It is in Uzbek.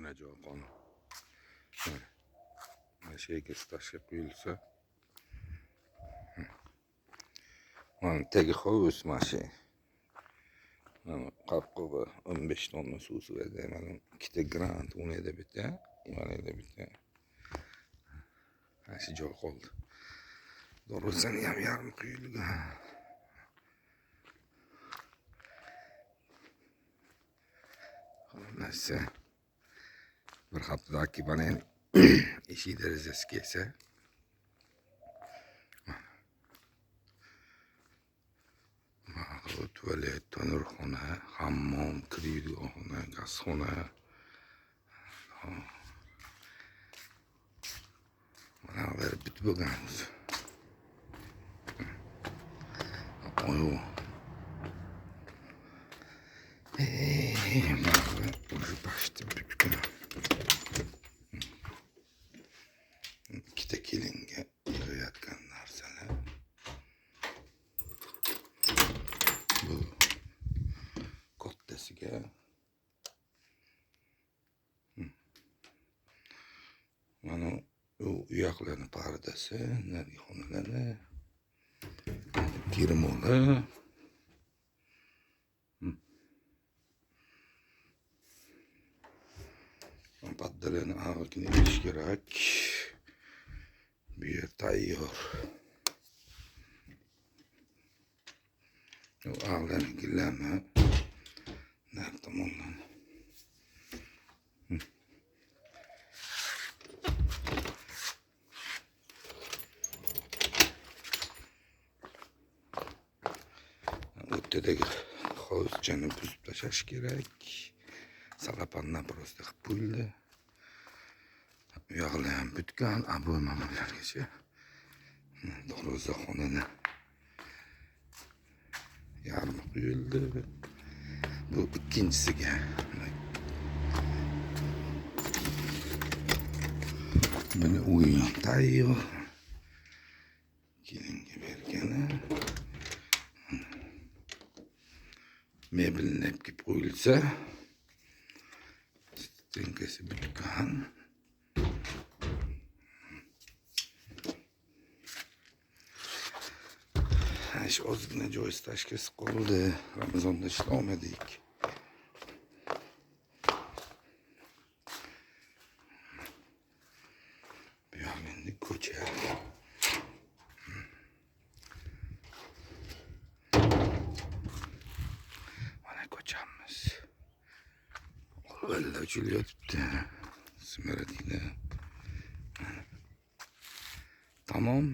ozgina joy qoldi. Mana shu yerga tashlab qo'yilsa. Mana tegi hovuz mashi. Mana qopqog'i 15 tonna suv sig'adi. Mana ikkita grant unida bitta, mana bitta. Mana shu joy qoldi. Dorosani ham yarim quyilgan. Neyse. Bir haftadaki bana eşiği derecesi gelse. Tuvalet, tanırxona, hammom, kiriydiğine, gazxona. Bana verip bitip bo'lganmiz. Oyo. Уже почти bitgan. Ikkita kelinga yig'ayotgan narsalar. Bu kattasiga mana u uyoqlarni pardasi, narigi xonalari, kirmoli. Paddalını ağırkini ilişkirak bir tayyor. O ağlarını gilleme. Nerede ondan? Ötedeki havuzcanı büzüp taşaş gerek. Salapandan prosta qilib qo'yildi. Uyoqlar ham bitgan, abo'ymalargacha. Darvozaxonani yarmi qo'yildi. Bu ikkinchisiga. Buni o'yin tayyor. Kelinga bergani. Mebelni kelib qo'yilsa, stenkasi bitgan. Şu ozgina joy tashkisi qoldi. Ramazonda ishlamadik. Bu yoq endi ko'cha. Mana ko'chamiz. Olvalla uchilyotibdi. Smeradina. Tamam.